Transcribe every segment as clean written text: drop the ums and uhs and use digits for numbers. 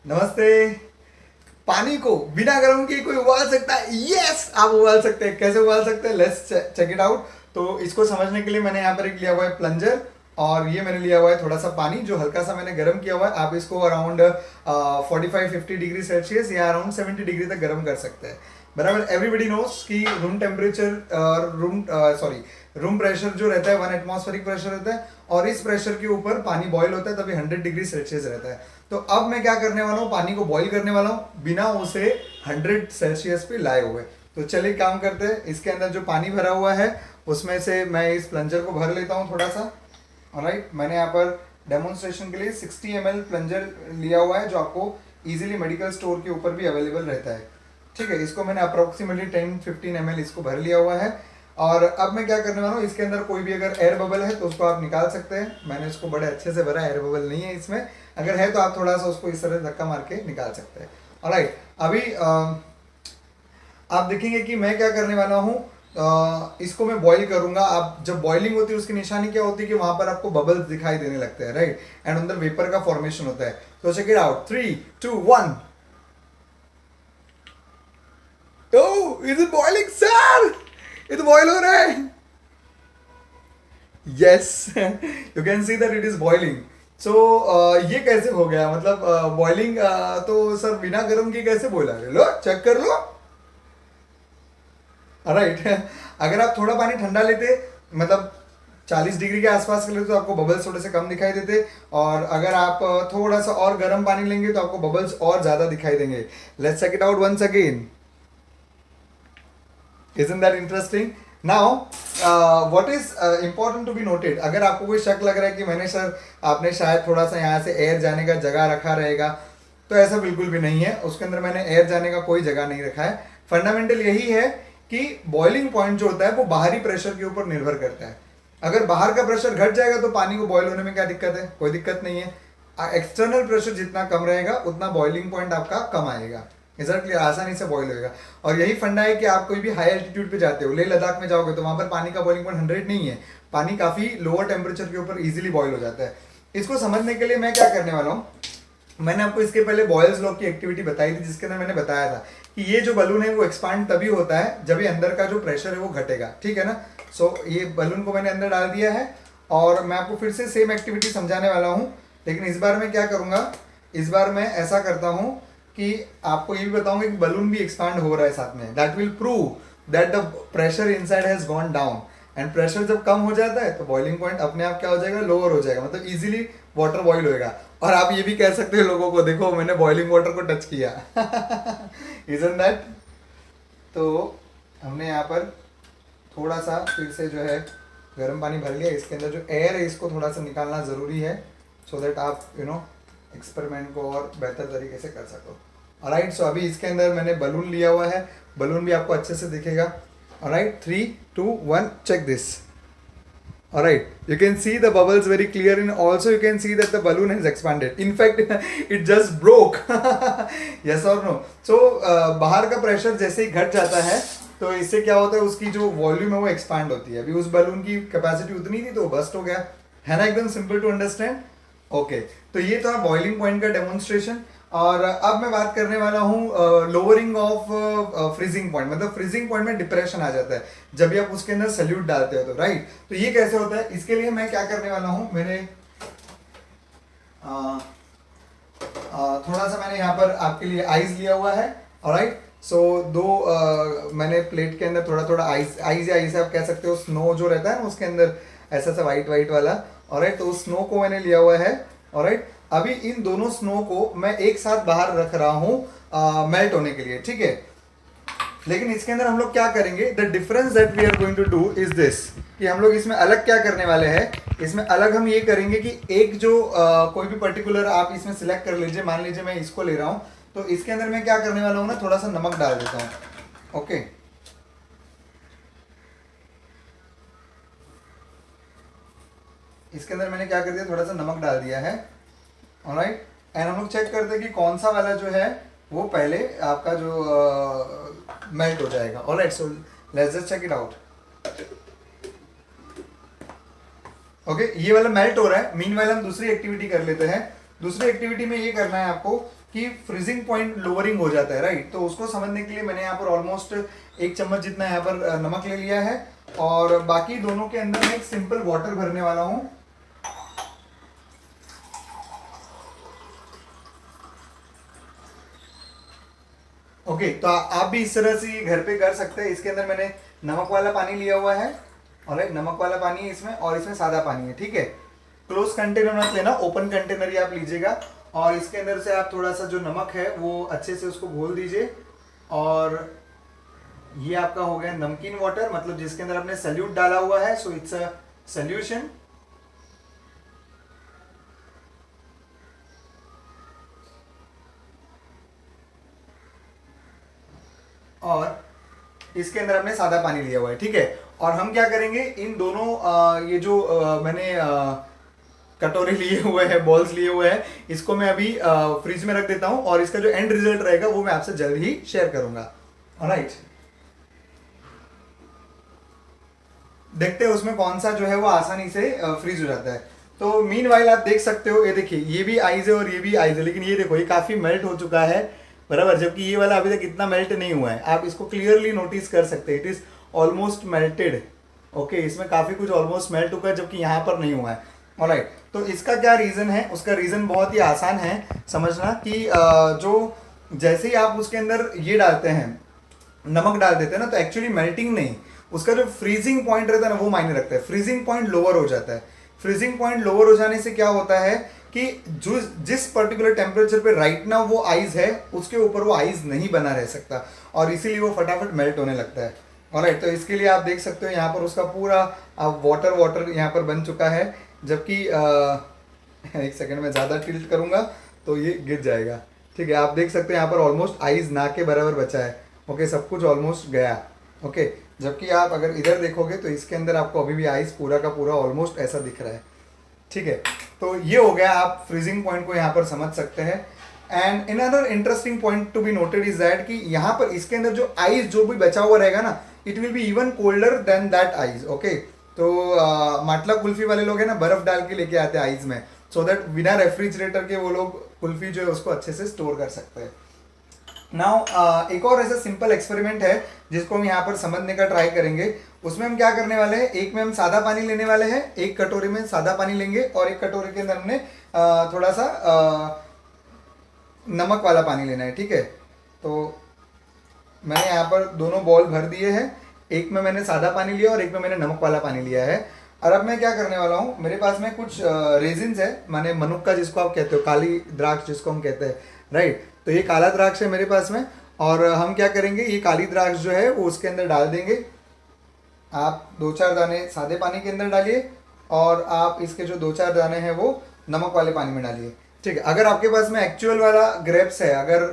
नमस्ते। पानी को बिना गर्म किए कोई उबाल सकता है? यस, आप उबाल सकते हैं। कैसे उबाल सकते हैं? Let's check it out. तो इसको समझने के लिए मैंने यहाँ पर एक लिया हुआ है प्लंजर, और ये मैंने लिया हुआ है थोड़ा सा पानी जो हल्का सा मैंने गर्म किया हुआ है। आप इसको अराउंड 45-50 डिग्री सेल्सियस या अराउंड 70 डिग्री तक गर्म कर सकते हैं। बराबर। एवरीबडी नोस कि रूम टेम्परेचर और रूम प्रेशर जो रहता है 1 एटमॉस्फेरिक प्रेशर रहता है, और इस प्रेशर के ऊपर पानी बॉईल होता है तभी 100 डिग्री सेल्सियस रहता है। तो अब मैं क्या करने वाला हूँ, पानी को बॉईल करने वाला हूँ बिना उसे 100 सेल्सियस पे लाए हुए। तो चलिए काम करते हैं। इसके अंदर जो पानी भरा हुआ है उसमें से मैं इस प्लंजर को भर लेता हूँ थोड़ा सा। ऑलराइट, मैंने यहाँ पर डेमोन्स्ट्रेशन के लिए 60 ml प्लंजर लिया हुआ है जो आपको इजीली मेडिकल स्टोर के ऊपर भी अवेलेबल रहता है। ठीक है, इसको मैंने अप्रोक्सीमेटली 10-15 ml इसको भर लिया हुआ है। और अब मैं क्या करने वाला हूँ, इसके अंदर कोई भी अगर एयर बबल है तो उसको आप निकाल सकते हैं। मैंने इसको बड़े अच्छे से भरा, एयर बबल नहीं है इसमें। अगर है तो आप थोड़ा सा उसको इस तरह धक्का मार के निकाल सकते हैं। ऑलराइट, अभी आप देखेंगे कि मैं क्या करने वाला हूँ, इसको मैं बॉईल करूंगा। आप जब बॉइलिंग होती है उसकी निशानी क्या होती है कि वहां पर आपको बबल्स दिखाई देने लगते हैं, राइट, एंड अंदर वेपर का फॉर्मेशन होता है। तो check it out, 3-2-1। Oh, is it boiling, sir? ये तो बॉईल हो रहा है। Yes, you can see that it is boiling. So ये कैसे हो गया, मतलब बॉइलिंग तो सर बिना गर्म के कैसे बोला? लो चेक कर लो। राइट। अगर आप थोड़ा पानी ठंडा लेते, मतलब 40 डिग्री के आसपास कर लेते तो आपको बबल्स थोड़े से कम दिखाई देते, और अगर आप थोड़ा सा और गर्म पानी लेंगे तो आपको बबल्स और ज्यादा दिखाई देंगे। Let's check it out once again. Isn't that interesting? Now, what is important to be noted? अगर आपको कोई शक लग रहा है कि मैंने सर आपने शायद थोड़ा सा यहाँ से एयर जाने का जगह रखा रहेगा, तो ऐसा बिल्कुल भी नहीं है। उसके अंदर मैंने एयर जाने का कोई जगह नहीं रखा है। फंडामेंटल यही है कि बॉइलिंग पॉइंट जो होता है वो बाहरी प्रेशर के ऊपर निर्भर करता है। अगर बाहर का प्रेशर घट जाएगा तो पानी को बॉयल होने में क्या दिक्कत है? कोई दिक्कत नहीं है। एक्सटर्नल प्रेशर जितना कम रहेगा उतना बॉइलिंग पॉइंट आपका कम आएगा। एग्जैक्टली, आसानी से बॉईल होएगा। और यही फंडा है कि आप कोई भी हाई एल्टीट्यूड पे जाते हो, लेह लद्दाख में जाओगे तो वहां पर पानी का बॉइलिंग पॉइंट 100 नहीं है। पानी काफी लोअर टेम्परेचर के ऊपर इजीली बॉईल हो जाता है। इसको समझने के लिए मैं क्या करने वाला हूँ, मैंने आपको इसके पहले बॉयल्स लॉ की एक्टिविटी बताई थी, जिसके अंदर मैंने बताया था कि ये जो बलून है वो एक्सपांड तभी होता है जब ये अंदर का जो प्रेशर है वो घटेगा। ठीक है ना? सो ये बलून को मैंने अंदर डाल दिया है, और मैं आपको फिर से सेम एक्टिविटी समझाने वाला हूँ। लेकिन इस बार मैं क्या करूँगा, इस बार मैं ऐसा करता हूँ कि आपको ये भी बताऊंगा कि बलून भी एक्सपांड हो रहा है साथ में। That will prove that the pressure inside has gone down, and pressure जब कम हो जाता है तो बॉइलिंग पॉइंट अपने आप क्या हो जाएगा, लोअर हो जाएगा, मतलब इजीली वाटर बॉईल होएगा। और आप ये भी कह सकते हो लोगों को, देखो मैंने बॉइलिंग वाटर को टच किया। Isn't that? तो हमने यहाँ पर थोड़ा सा फिर से जो है गर्म पानी भर लिया। इसके अंदर जो एयर है इसको थोड़ा सा निकालना ज़रूरी है, सो दैट आप एक्सपेरिमेंट को और बेहतर तरीके से कर सको। ऑलराइट, सो अभी इसके अंदर मैंने बलून लिया हुआ है, बलून भी आपको अच्छे से दिखेगा। Alright, 3-2-1, check this. Alright, you can see the bubbles very clear, and also you can see that the balloon has expanded. In fact, it just broke. Yes or no? So बाहर का pressure जैसे ही घट जाता है तो इससे क्या होता है, उसकी जो वॉल्यूम है वो एक्सपांड होती है। अभी उस बलून की कैपेसिटी उतनी थी तो बस्ट हो गया, है ना? एकदम सिंपल टू अंडरस्टैंड। ओके, तो ये था बॉइलिंग पॉइंट का डेमोन्स्ट्रेशन। और अब मैं बात करने वाला हूँ लोअरिंग ऑफ फ्रीजिंग पॉइंट। मतलब फ्रीजिंग पॉइंट में डिप्रेशन आ जाता है जब भी आप उसके अंदर सल्यूट डालते हो, तो राइट। तो ये कैसे होता है, इसके लिए मैं क्या करने वाला हूँ, मैंने थोड़ा सा मैंने यहाँ पर आपके लिए आइस लिया हुआ है। ऑलराइट, सो मैंने प्लेट के अंदर थोड़ा थोड़ा आइस या आइस आप कह सकते हो, स्नो जो रहता है ना उसके अंदर ऐसा सा वाइट वाइट वाला। ऑलराइट, तो उस स्नो को मैंने लिया हुआ है। ऑलराइट, अभी इन दोनों स्नो को मैं एक साथ बाहर रख रहा हूं मेल्ट होने के लिए। ठीक है, लेकिन इसके अंदर हम लोग क्या करेंगे, the difference that we are going to do is this, कि हम लोग इसमें अलग क्या करने वाले हैं। इसमें अलग हम ये करेंगे कि एक जो कोई भी पर्टिकुलर आप इसमें सिलेक्ट कर लीजिए। मान लीजिए मैं इसको ले रहा हूं, तो इसके अंदर मैं क्या करने वाला हूं ना, थोड़ा सा नमक डाल देता हूं। ओके, इसके अंदर मैंने क्या कर दिया, थोड़ा सा नमक डाल दिया है। ऑलराइट, एंड हम लोग चेक करते हैं कि कौन सा वाला जो है वो पहले आपका जो मेल्ट हो जाएगा। Alright, so let's just check it out. Okay, ये वाला मेल्ट हो रहा है। मीनवाइल हम दूसरी एक्टिविटी कर लेते हैं। दूसरी एक्टिविटी में ये करना है आपको कि फ्रीजिंग पॉइंट लोअरिंग हो जाता है, राइट। तो उसको समझने के लिए मैंने यहाँ पर ऑलमोस्ट 1 चम्मच जितना यहाँ पर नमक ले लिया है, और बाकी दोनों के अंदर मैं एक सिंपल वाटर भरने वाला हूँ। ओके, तो आप भी इस तरह से घर पे कर सकते हैं। इसके अंदर मैंने नमक वाला पानी लिया हुआ है, और नमक वाला पानी है इसमें, और इसमें सादा पानी है, ठीक है। क्लोज कंटेनर मत लेना, ओपन कंटेनर ही आप लीजिएगा। और इसके अंदर से आप थोड़ा सा जो नमक है वो अच्छे से उसको घोल दीजिए। और ये आपका हो गया नमकीन वाटर, मतलब जिसके अंदर आपने सल्यूट डाला हुआ है, सो इट्स अ सोल्यूशन। और इसके अंदर हमने सादा पानी लिया हुआ है, ठीक है। और हम क्या करेंगे, इन दोनों ये जो मैंने कटोरे लिए हुए हैं, बॉल्स लिए हुए हैं, इसको मैं अभी फ्रिज में रख देता हूं, और इसका जो एंड रिजल्ट रहेगा वो मैं आपसे जल्द ही शेयर करूंगा। ऑलराइट, देखते हैं उसमें कौन सा जो है वो आसानी से फ्रीज हो जाता है। तो मीन वाइल आप देख सकते हो, ये देखिए ये भी आइज है और ये भी आइज है, लेकिन ये देखो ये काफी मेल्ट हो चुका है, बराबर, जबकि ये वाला अभी तक इतना मेल्ट नहीं हुआ है। आप इसको क्लियरली नोटिस कर सकते हैं, it is almost melted. Okay, इसमें काफी कुछ ऑलमोस्ट मेल्ट हुआ है, जबकि यहाँ पर नहीं हुआ है। ऑलराइट, तो इसका क्या रीजन है? उसका रीजन बहुत ही आसान है समझना, कि जो जैसे ही आप उसके अंदर ये डालते हैं, नमक डाल देते हैं ना, तो एक्चुअली मेल्टिंग नहीं, उसका जो फ्रीजिंग पॉइंट रहता है ना वो मायने रखता है। फ्रीजिंग पॉइंट लोअर हो जाता है। फ्रीजिंग पॉइंट लोअर हो जाने से क्या होता है कि जो जिस पर्टिकुलर टेम्परेचर पे राइट नाउ वो आइस है, उसके ऊपर वो आइस नहीं बना रह सकता, और इसीलिए वो फटाफट मेल्ट होने लगता है। ऑलराइट, तो इसके लिए आप देख सकते हो यहाँ पर उसका पूरा वाटर वाटर यहाँ पर बन चुका है, जबकि एक सेकंड में ज़्यादा टिल्ट करूँगा तो ये गिर जाएगा, ठीक है। आप देख सकते हैं यहाँ पर ऑलमोस्ट आइस ना के बराबर बचा है। ओके, सब कुछ ऑलमोस्ट गया। ओके, जबकि आप अगर इधर देखोगे तो इसके अंदर आपको अभी भी आइस पूरा का पूरा ऑलमोस्ट ऐसा दिख रहा है, ठीक है। तो ये हो गया, आप फ्रीजिंग पॉइंट को यहाँ पर समझ सकते हैं। And another interesting point to be noted is that कि यहाँ पर इसके अंदर जो आइस जो भी बचा हुआ रहेगा ना, it will be even colder than that ice. Okay, तो माटला कुल्फी वाले लोग हैं ना, बर्फ डाल के लेके आते हैं आइस में, सो दैट बिना रेफ्रिजरेटर के वो लोग कुल्फी जो है उसको अच्छे से स्टोर कर सकते हैं। नाउ एक और ऐसा सिंपल एक्सपेरिमेंट है जिसको हम यहाँ पर समझने का ट्राई करेंगे। उसमें हम क्या करने वाले हैं, एक में हम सादा पानी लेने वाले हैं, एक कटोरी में सादा पानी लेंगे, और एक कटोरी के अंदर हमने थोड़ा सा नमक वाला पानी लेना है, ठीक है। तो मैंने यहाँ पर दोनों बॉल भर दिए हैं, एक में मैंने सादा पानी लिया और एक में मैंने नमक वाला पानी लिया है। और अब मैं क्या करने वाला हूँ, मेरे पास में कुछ रेजिन्स है, माने मनुक्का जिसको आप कहते हो, काली द्राक्ष जिसको हम कहते हैं, राइट। तो ये काला द्राक्ष है मेरे पास में, और हम क्या करेंगे, ये काली द्राक्ष जो है वो उसके अंदर डाल देंगे। आप 2-4 दाने सादे पानी के अंदर डालिए, और आप इसके जो 2-4 दाने हैं वो नमक वाले पानी में डालिए, ठीक है। अगर आपके पास में एक्चुअल वाला ग्रेप्स है, अगर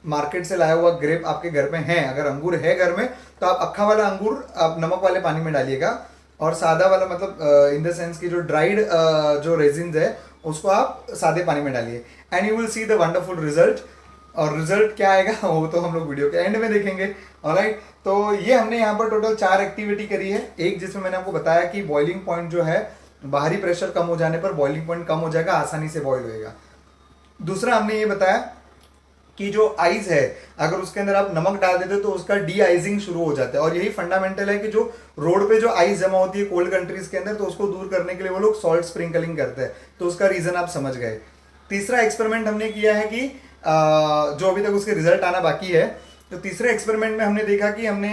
मार्केट से लाया हुआ ग्रेप आपके घर में है, अगर अंगूर है घर में, तो आप अक्खा वाला अंगूर आप नमक वाले पानी में डालिएगा, और सादा वाला मतलब इन द सेंस की जो ड्राइड जो रेजिन्स है उसको आप सादे पानी में डालिए, and you will see the wonderful result. और रिजल्ट क्या आएगा वो तो हम लोग वीडियो के एंड में देखेंगे। ऑलराइट, तो ये हमने यहाँ पर टोटल 4 एक्टिविटी करी है। एक जिसमें मैंने आपको बताया कि बॉइलिंग पॉइंट जो है, बाहरी प्रेशर कम हो जाने पर बॉइलिंग पॉइंट कम हो जाएगा, आसानी से बॉइल होएगा। दूसरा हमने ये बताया कि जो आइस है, अगर उसके अंदर आप नमक डाल देते हो तो उसका डी आइजिंग शुरू हो जाता है, और यही फंडामेंटल है कि जो रोड पे जो आइस जमा होती है कोल्ड कंट्रीज के अंदर, तो उसको दूर करने के लिए वो लोग सॉल्ट स्प्रिंकलिंग करते हैं, तो उसका रीजन आप समझ गए। तीसरा एक्सपेरिमेंट हमने किया है कि जो अभी तक उसके रिजल्ट आना बाकी है, तो तीसरे एक्सपेरिमेंट में हमने देखा कि हमने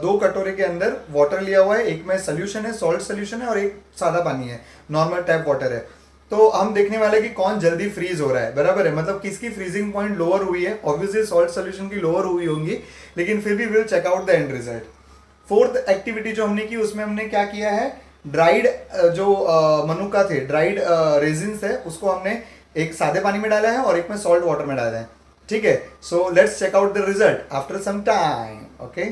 2 कटोरे के अंदर वाटर लिया हुआ है, एक में सोल्यूशन है, सॉल्ट सोल्यूशन है, और एक सादा पानी है, नॉर्मल टैप वाटर है। तो हम देखने वाले कि कौन जल्दी फ्रीज हो रहा है, बराबर है, मतलब किसकी फ्रीजिंग पॉइंट लोअर हुई है। ऑब्वियसली सॉल्ट सोल्यूशन की लोअर हुई होंगी, लेकिन फिर भी will check out the end result. Fourth activity जो हमने की, उसमें हमने क्या किया है, ड्राइड जो मनुका थे, ड्राइड रेजिन्स है, उसको हमने एक सादे पानी में डाला है और एक में सॉल्ट वाटर में डाला है, ठीक है। So let's check out the result after some time. Okay,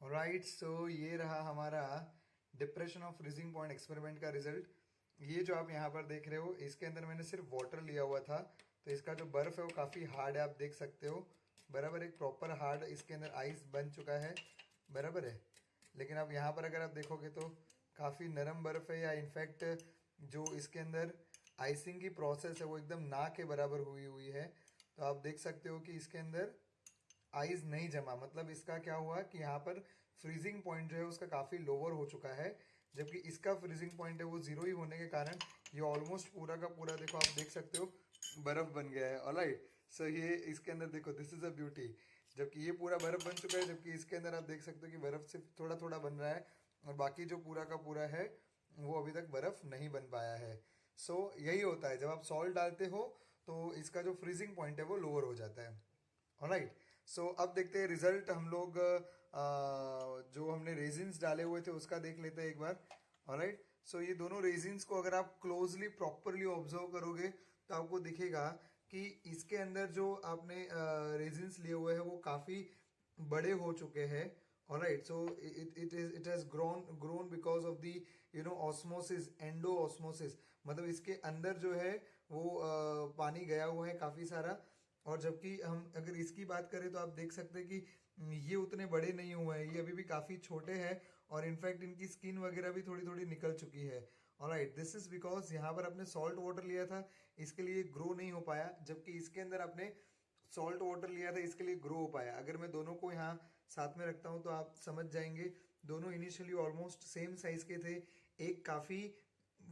alright, so ये रहा हमारा depression of freezing point experiment का रिजल्ट। ये जो आप यहाँ पर देख रहे हो, इसके अंदर मैंने सिर्फ वाटर लिया हुआ था, तो इसका जो बर्फ है वो काफ़ी हार्ड है, आप देख सकते हो, बराबर, एक प्रॉपर हार्ड इसके अंदर आइस बन चुका है, बराबर है। लेकिन अब यहाँ पर अगर आप देखोगे तो काफ़ी नरम बर्फ है, या इनफैक्ट जो इसके अंदर आइसिंग की प्रोसेस है वो एकदम ना के बराबर हुई हुई है। तो आप देख सकते हो कि इसके अंदर आइस नहीं जमा, मतलब इसका क्या हुआ कि यहाँ पर फ्रीजिंग पॉइंट जो है उसका काफ़ी लोअर हो चुका है, जबकि इसका फ्रीजिंग पॉइंट है वो जीरो ही होने के कारण ये ऑलमोस्ट पूरा का पूरा, देखो आप देख सकते हो, बर्फ बन गया है। ऑलराइट, सो ये इसके अंदर देखो, दिस इज अ ब्यूटी। जबकि ये पूरा बर्फ बन चुका है, जबकि इसके अंदर आप देख सकते हो कि बर्फ सिर्फ थोड़ा थोड़ा बन रहा है और बाकी जो पूरा का पूरा है वो अभी तक बर्फ नहीं बन पाया है। सो यही होता है जब आप सॉल्ट डालते हो तो इसका जो फ्रीजिंग पॉइंट है वो लोअर हो जाता है। ऑलराइट, सो अब देखते हैं रिजल्ट। हम लोग जो हमने रेजिन्स डाले हुए थे उसका देख लेते हैं एक बार। ऑलराइट, सो ये दोनों रेजिन्स को अगर आप क्लोजली प्रॉपरली ऑब्जर्व करोगे तो आपको दिखेगा कि इसके अंदर जो आपने रेजिन्स लिए हुए हैं वो काफ़ी बड़े हो चुके हैं। Alright, so it has grown because of the osmosis, endo osmosis, मतलब इसके अंदर जो है वो पानी गया हुआ है काफ़ी सारा। और जबकि हम अगर इसकी बात करें तो आप देख सकते हैं कि ये उतने बड़े नहीं हुए हैं, ये अभी भी काफ़ी छोटे हैं और इनफैक्ट इनकी स्किन वगैरह भी थोड़ी थोड़ी निकल चुकी है। ऑलराइट, दिस इज बिकॉज यहाँ पर आपने सॉल्ट वाटर लिया था, इसके लिए ग्रो नहीं हो पाया, जबकि इसके अंदर आपने सॉल्ट वाटर लिया था, इसके लिए ग्रो हो पाया। अगर मैं दोनों को यहाँ साथ में रखता हूँ तो आप समझ जाएंगे दोनों इनिशियली ऑलमोस्ट सेम साइज के थे। एक काफ़ी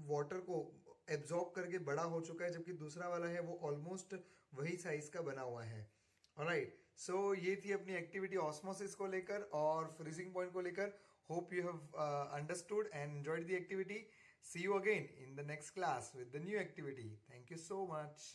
वाटर को एब्जॉर्ब करके बड़ा हो चुका है, जबकि दूसरा वाला है वो ऑलमोस्ट वही साइज का बना हुआ है। ऑलराइट, सो ये थी अपनी एक्टिविटी ऑस्मोसिस को लेकर और फ्रीजिंग पॉइंट को लेकर। Hope you have understood and enjoyed the activity. See you again in the next class with the new activity. Thank you so much.